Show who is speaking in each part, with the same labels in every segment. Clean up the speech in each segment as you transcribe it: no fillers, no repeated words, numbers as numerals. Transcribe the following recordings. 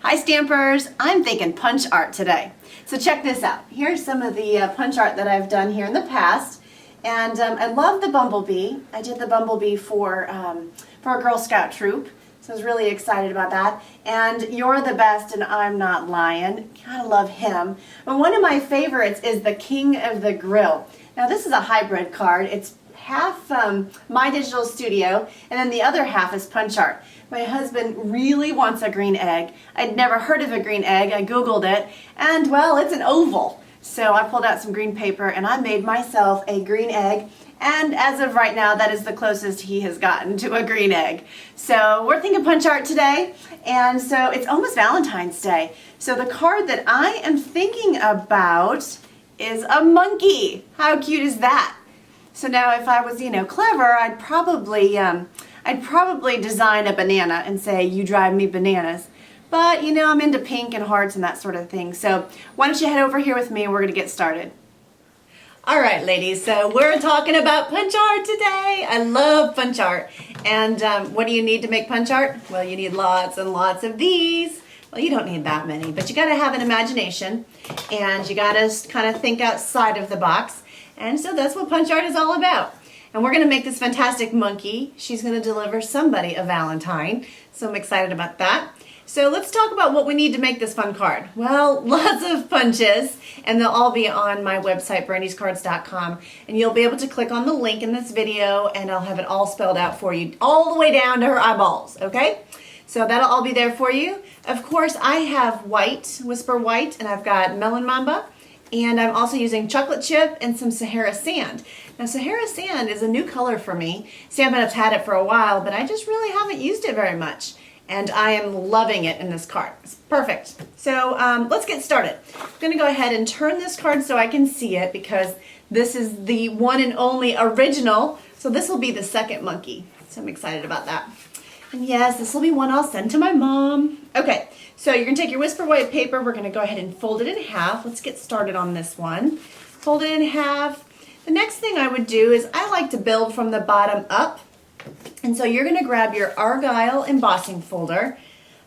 Speaker 1: Hi Stampers, I'm thinking punch art today. So check this out. Here's some of the punch art that I've done here in the past. And I love the bumblebee. I did the bumblebee for a Girl Scout troop. So I was really excited about that. And You're the Best and I'm Not Lying. Gotta love him. But one of my favorites is the King of the Grill. Now this is a hybrid card. It's half My Digital Studio and then the other half is punch art. My husband really wants a green egg. I'd never heard of a green egg. I googled it and well, it's an oval. So I pulled out some green paper and I made myself a green egg, and as of right now that is the closest he has gotten to a green egg. So we're thinking punch art today, and so it's almost Valentine's Day. So the card that I am thinking about is a monkey. How cute is that? So now if I was, clever, I'd probably design a banana and say, "You drive me bananas." But, I'm into pink and hearts and that sort of thing. So why don't you head over here with me and we're going to get started. All right, ladies, so we're talking about punch art today. I love punch art. And what do you need to make punch art? Well, you need lots and lots of these. Well, you don't need that many, but you got to have an imagination and you got to kind of think outside of the box. And so that's what punch art is all about. And we're going to make this fantastic monkey. She's going to deliver somebody a Valentine. So I'm excited about that. So let's talk about what we need to make this fun card. Well, lots of punches, and they'll all be on my website, brandyscards.com, and you'll be able to click on the link in this video, and I'll have it all spelled out for you, all the way down to her eyeballs, okay? So that'll all be there for you. Of course, I have white, Whisper White, and I've got Melon Mamba, and I'm also using chocolate chip and some Sahara Sand. Now, Sahara Sand is a new color for me. Stampin' Up's had it for a while, but I just really haven't used it very much. And I am loving it in this card. It's perfect. So let's get started. I'm going to go ahead and turn this card so I can see it because this is the one and only original. So this will be the second monkey. So I'm excited about that. And yes, this will be one I'll send to my mom. Okay, so you're going to take your Whisper White paper. We're going to go ahead and fold it in half. Let's get started on this one. Fold it in half. The next thing I would do is I like to build from the bottom up. And so you're going to grab your Argyle embossing folder.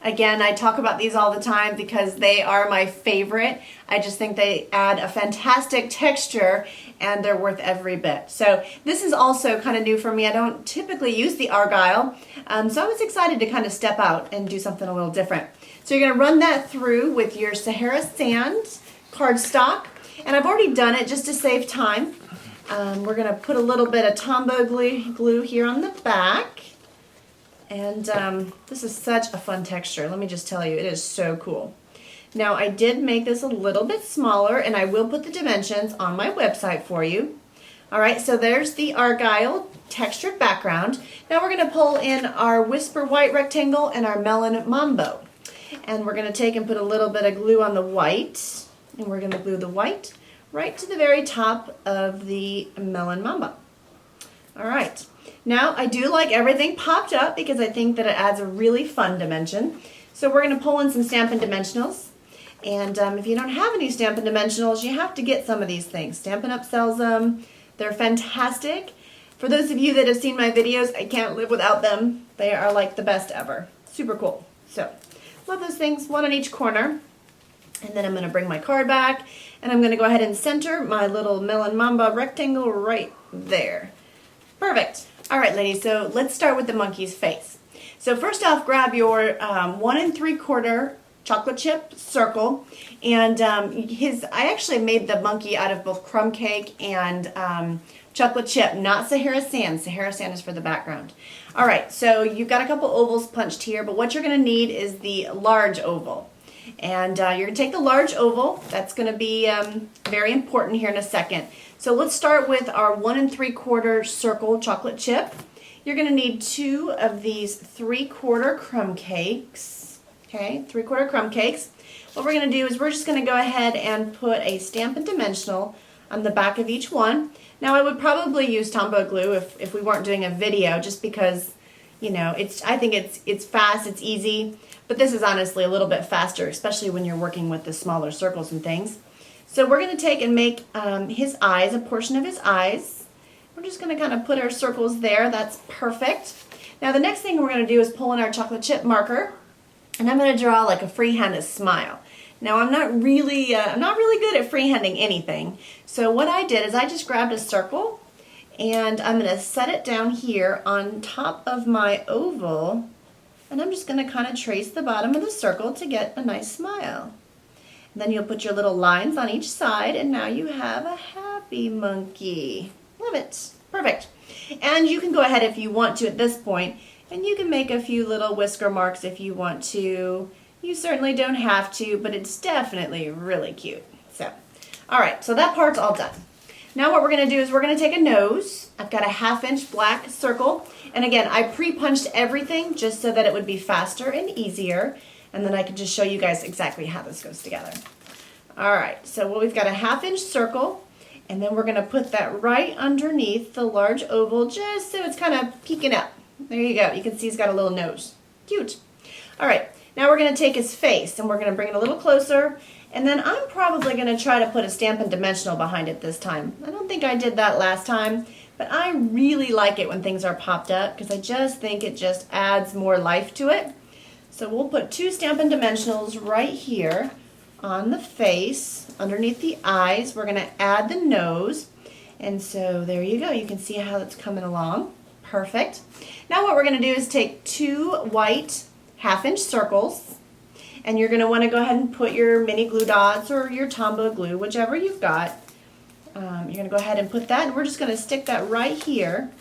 Speaker 1: Again, I talk about these all the time because they are my favorite. I just think they add a fantastic texture and they're worth every bit. So this is also kind of new for me. I don't typically use the Argyle, so I was excited to kind of step out and do something a little different. So you're going to run that through with your Sahara Sand cardstock, and I've already done it just to save time. We're going to put a little bit of Tombow glue here on the back. And this is such a fun texture. Let me just tell you, it is so cool. Now, I did make this a little bit smaller, and I will put the dimensions on my website for you. All right, so there's the Argyle textured background. Now we're going to pull in our Whisper White rectangle and our Melon Mambo. And we're going to take and put a little bit of glue on the white. And we're going to glue the white right to the very top of the Melon Mamba. All right. Now, I do like everything popped up because I think that it adds a really fun dimension. So we're going to pull in some Stampin' Dimensionals. And if you don't have any Stampin' Dimensionals, you have to get some of these things. Stampin' Up sells them. They're fantastic. For those of you that have seen my videos, I can't live without them. They are like the best ever. Super cool. So, love those things, one on each corner. And then I'm going to bring my card back, and I'm going to go ahead and center my little Melon Mamba rectangle right there. Perfect. All right, ladies, so let's start with the monkey's face. So first off, grab your 1 3/4 chocolate chip circle, and I actually made the monkey out of both crumb cake and chocolate chip, not Sahara Sand. Sahara Sand is for the background. All right, so you've got a couple ovals punched here, but what you're going to need is the large oval. And you're going to take the large oval. That's going to be very important here in a second. So let's start with our 1 3/4 circle chocolate chip. You're going to need 2 of these 3/4 crumb cakes. Okay, 3/4 crumb cakes. What we're going to do is we're just going to go ahead and put a Stampin' Dimensional on the back of each one. Now I would probably use Tombow glue if we weren't doing a video, just because, I think it's fast, it's easy. But this is honestly a little bit faster, especially when you're working with the smaller circles and things. So we're going to take and make his eyes, a portion of his eyes. We're just going to kind of put our circles there. That's perfect. Now the next thing we're going to do is pull in our chocolate chip marker. and I'm going to draw like a freehanded smile. Now I'm not really good at freehanding anything. So what I did is I just grabbed a circle and I'm going to set it down here on top of my oval, and I'm just going to kind of trace the bottom of the circle to get a nice smile. And then you'll put your little lines on each side, and now you have a happy monkey. Love it. Perfect. And you can go ahead if you want to at this point, and you can make a few little whisker marks if you want to. You certainly don't have to, but it's definitely really cute. So, all right, so that part's all done. Now what we're going to do is we're going to take a nose. I've got a 1/2 inch black circle, and again, I pre-punched everything just so that it would be faster and easier, and then I can just show you guys exactly how this goes together. All right, so we've got a 1/2 inch circle, and then we're going to put that right underneath the large oval just so it's kind of peeking up. There you go. You can see he's got a little nose. Cute. All right. Now we're going to take his face and we're going to bring it a little closer, and then I'm probably going to try to put a Stampin' Dimensional behind it this time. I don't think I did that last time, but I really like it when things are popped up because I just think it just adds more life to it. So we'll put 2 Stampin' Dimensionals right here on the face, underneath the eyes. We're going to add the nose, and so there you go. You can see how it's coming along. Perfect. Now what we're going to do is take 2 white 1/2 inch circles, and you're going to want to go ahead and put your mini glue dots or your Tombow glue, whichever you've got. You're going to go ahead and put that, and we're just going to stick that right here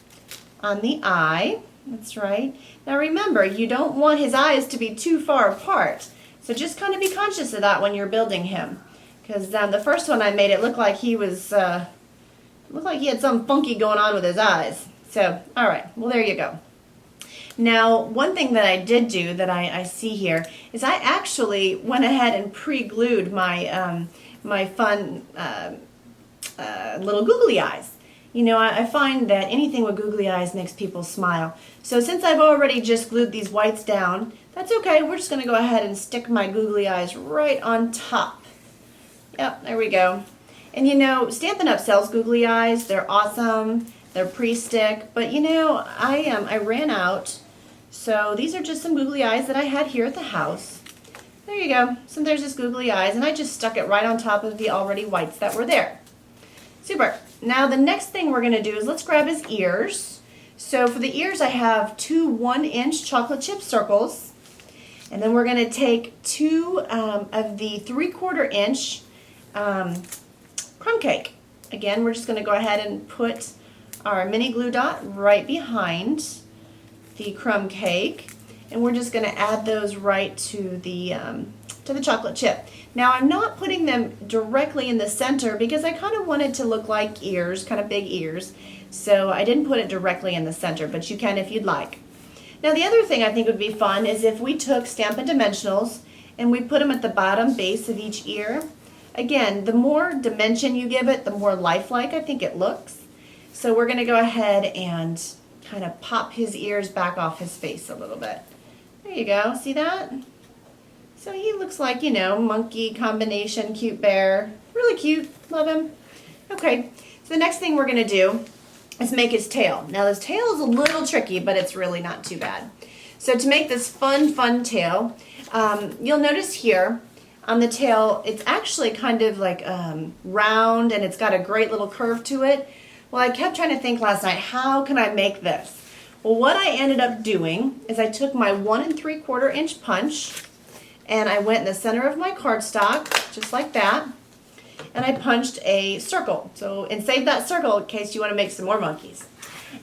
Speaker 1: on the eye. That's right. Now remember, you don't want his eyes to be too far apart, so just kind of be conscious of that when you're building him, because the first one I made, it looked like he was looked like he had something funky going on with his eyes. So all right, well there you go. Now, one thing that I did do that I see here is I actually went ahead and pre-glued my my fun little googly eyes. You know, I find that anything with googly eyes makes people smile. So since I've already just glued these whites down, that's okay. We're just going to go ahead and stick my googly eyes right on top. Yep, there we go. And you know, Stampin' Up! Sells googly eyes. They're awesome. They're pre-stick. But you know, I ran out. So these are just some googly eyes that I had here at the house. There you go. So there's this googly eyes, and I just stuck it right on top of the already whites that were there. Super. Now the next thing we're going to do is let's grab his ears. So for the ears I have 2 1-inch chocolate chip circles, and then we're going to take 2 of the 3/4 inch crumb cake. Again, we're just going to go ahead and put our mini glue dot right behind the crumb cake, and we're just going to add those right to the chocolate chip. Now I'm not putting them directly in the center because I kind of want it to look like ears, kind of big ears, so I didn't put it directly in the center, but you can if you'd like. Now the other thing I think would be fun is if we took Stampin' Dimensionals and we put them at the bottom base of each ear. Again, the more dimension you give it, the more lifelike I think it looks. So we're going to go ahead and kind of pop his ears back off his face a little bit. There you go. See that? So he looks like, you know, monkey combination, cute bear. Really cute. Love him. Okay. So the next thing we're going to do is make his tail. Now this tail is a little tricky, but it's really not too bad. So to make this fun tail, you'll notice here on the tail, it's actually kind of like round, and it's got a great little curve to it. Well, I kept trying to think last night, how can I make this? Well, what I ended up doing is I took my 1 3/4 inch punch, and I went in the center of my cardstock, just like that, and I punched a circle. So, and save that circle in case you want to make some more monkeys.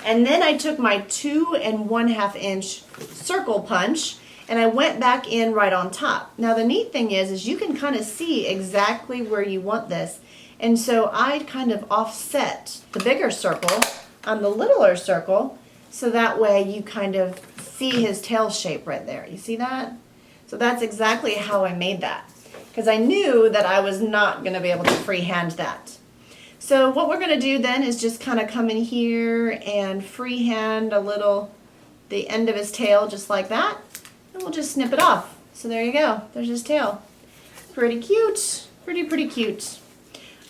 Speaker 1: And then I took my 2 1/2 inch circle punch, and I went back in right on top. Now the neat thing is you can kind of see exactly where you want this. And so I kind of offset the bigger circle on the littler circle, so that way you kind of see his tail shape right there. You see that? So that's exactly how I made that, because I knew that I was not going to be able to freehand that. So what we're going to do then is just kind of come in here and freehand a little the end of his tail just like that, and we'll just snip it off. So there you go. There's his tail. Pretty cute. Pretty cute.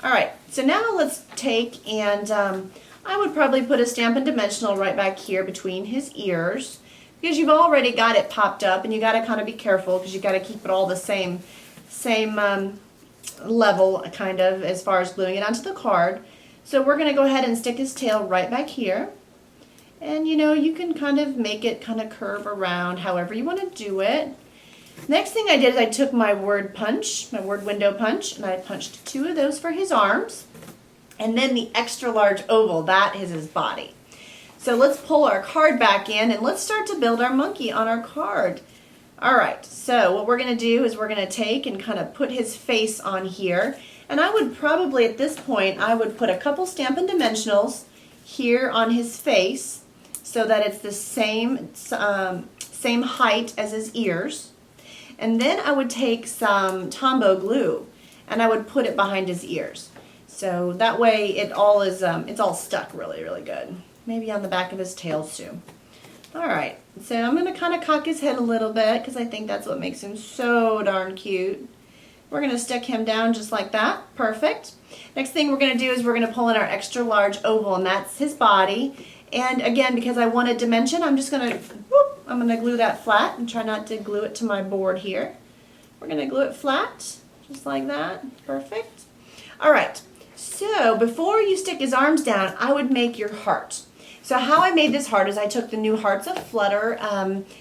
Speaker 1: Alright, so now let's take and I would probably put a Stampin' Dimensional right back here between his ears, because you've already got it popped up, and you got to kind of be careful because you got to keep it all the same level kind of as far as gluing it onto the card. So we're going to go ahead and stick his tail right back here. And you know, you can kind of make it kind of curve around however you want to do it. Next thing I did is I took my word punch, my word window punch, and I punched 2 of those for his arms. And then the extra large oval, that is his body. So let's pull our card back in and let's start to build our monkey on our card. All right, so what we're going to do is we're going to take and kind of put his face on here. And I would probably, at this point, I would put a couple Stampin' Dimensionals here on his face so that it's the same height as his ears. And then I would take some Tombow glue and I would put it behind his ears. So that way it all is, it's all stuck really, really good. Maybe on the back of his tail too. All right, so I'm going to kind of cock his head a little bit because I think that's what makes him so darn cute. We're going to stick him down just like that. Perfect. Next thing we're going to do is we're going to pull in our extra large oval, and that's his body. And again, because I want a dimension, I'm just going to glue that flat and try not to glue it to my board here. We're going to glue it flat, just like that. Perfect. All right, so before you stick his arms down, I would make your heart. So how I made this heart is I took the new Hearts of Flutter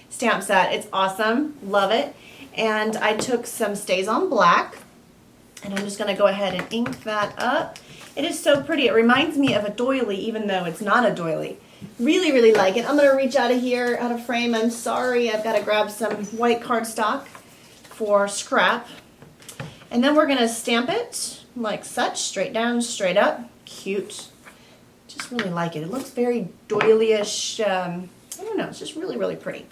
Speaker 1: stamp set. It's awesome. Love it. And I took some Stays on Black, and I'm just going to go ahead and ink that up. It is so pretty. It reminds me of a doily, even though it's not a doily. Really, really like it. I'm going to reach out of here, out of frame. I'm sorry. I've got to grab some white cardstock for scrap. And then we're going to stamp it like such, straight down, straight up. Cute. Just really like it. It looks very doily-ish. I don't know. It's just really, really pretty.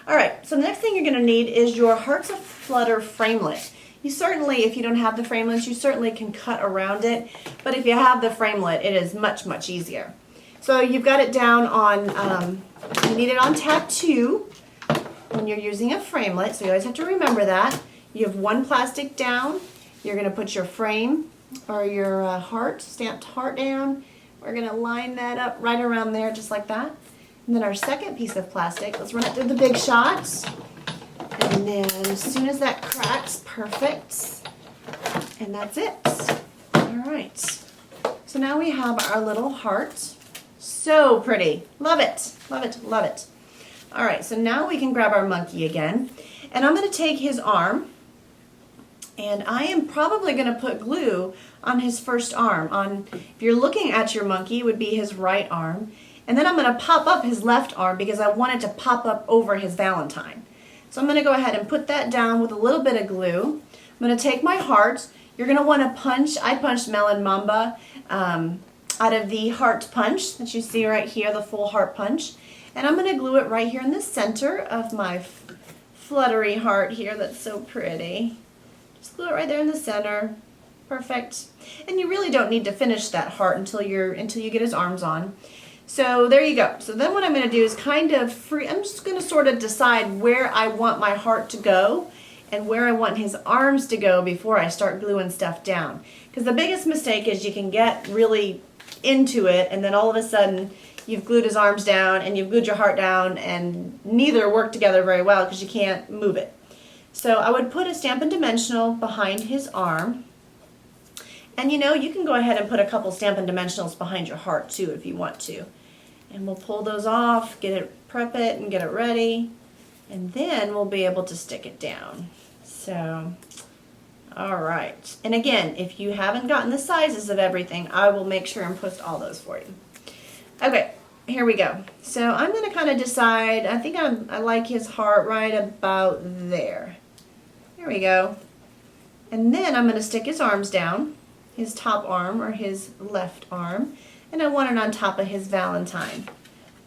Speaker 1: All right. So the next thing you're going to need is your Hearts of Flutter framelit. You certainly, if you don't have the framelits, you certainly can cut around it. But if you have the framelit, it is much, much easier. So you've got it down on, you need it on tab 2 when you're using a framelit. So you always have to remember that. You have one plastic down. You're going to put your frame or your heart, stamped heart down. We're going to line that up right around there just like that. And then our second piece of plastic, let's run it through the Big Shot. And then as soon as that cracks, perfect. And that's it. All right. So now we have our little heart. So pretty. Love it. Love it. Love it. All right. So now we can grab our monkey again. And I'm going to take his arm. And I am probably going to put glue on his first arm. If you're looking at your monkey, it would be his right arm. And then I'm going to pop up his left arm because I want it to pop up over his Valentine. So I'm going to go ahead and put that down with a little bit of glue. I'm going to take my heart. You're going to want to punch. I punched Melon Mamba out of the heart punch that you see right here, the full heart punch. And I'm going to glue it right here in the center of my fluttery heart here that's so pretty. Just glue it right there in the center. Perfect. And you really don't need to finish that heart until you get his arms on. So there you go. So then what I'm going to do is kind of I'm just going to sort of decide where I want my heart to go and where I want his arms to go before I start gluing stuff down. Because the biggest mistake is you can get really into it and then all of a sudden you've glued his arms down and you've glued your heart down and neither work together very well because you can't move it. So I would put a Stampin' Dimensional behind his arm. And you know, you can go ahead and put a couple Stampin' Dimensionals behind your heart too if you want to. And we'll pull those off, prep it and get it ready. And then we'll be able to stick it down. So, all right. And again, if you haven't gotten the sizes of everything, I will make sure and post all those for you. Okay, here we go. So I'm going to kind of decide, I think I like his heart right about there. There we go. And then I'm going to stick his arms down, his top arm or his left arm, and I want it on top of his Valentine.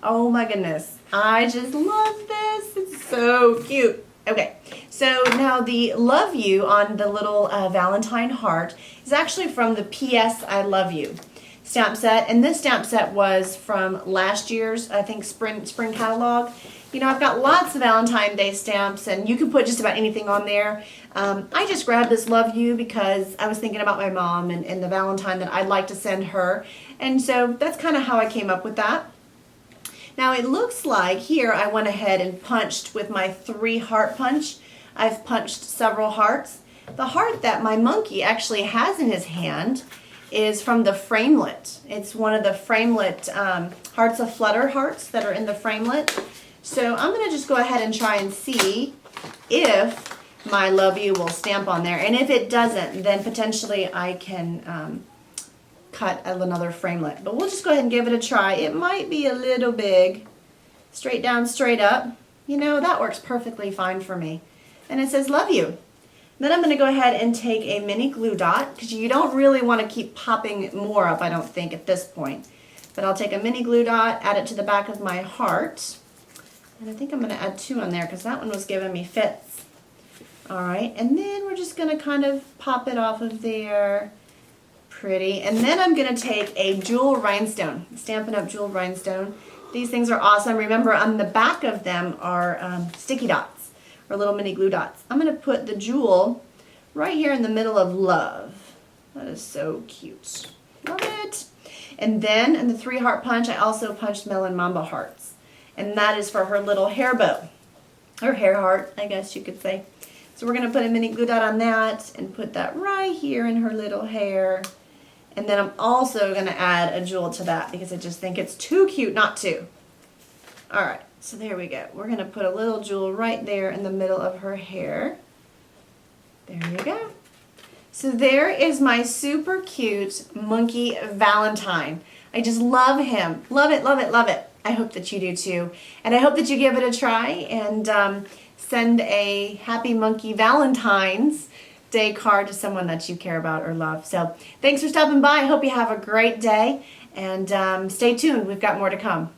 Speaker 1: Oh my goodness, I just love this. It's so cute. Okay, so now the Love You on the little Valentine heart is actually from the P.S. I Love You stamp set, and this stamp set was from last year's, I think, spring catalog. You know, I've got lots of Valentine's Day stamps, and you can put just about anything on there. I just grabbed this Love You because I was thinking about my mom and the Valentine that I'd like to send her, and so that's kind of how I came up with that. Now it looks like here I went ahead and punched with my 3 heart punch. I've punched several hearts. The heart that my monkey actually has in his hand is from the framelit. It's one of the framelit Hearts of Flutter hearts that are in the framelit. So I'm going to just go ahead and try and see if my love you will stamp on there. And if it doesn't, then potentially I can cut another framelit. But we'll just go ahead and give it a try. It might be a little big. Straight down, straight up. You know, that works perfectly fine for me. And it says love you. Then I'm going to go ahead and take a mini glue dot, because you don't really want to keep popping more up, I don't think, at this point. But I'll take a mini glue dot, add it to the back of my heart. And I think I'm going to add 2 on there because that one was giving me fits. Alright, and then we're just going to kind of pop it off of there. Pretty. And then I'm going to take a jewel rhinestone, Stampin' Up! Jewel rhinestone. These things are awesome. Remember, on the back of them are sticky dots, or little mini glue dots. I'm going to put the jewel right here in the middle of love. That is so cute. Love it. And then in the 3 heart punch, I also punched Melon Mamba hearts. And that is for her little hair bow, or hair heart, I guess you could say. So we're going to put a mini glue dot on that and put that right here in her little hair. And then I'm also going to add a jewel to that because I just think it's too cute not to. Alright, so there we go. We're going to put a little jewel right there in the middle of her hair. There you go. So there is my super cute Monkey Valentine. I just love him. Love it, love it, love it. I hope that you do too. And I hope that you give it a try and send a Happy Monkey Valentine's Day card to someone that you care about or love. So thanks for stopping by. I hope you have a great day. And stay tuned. We've got more to come.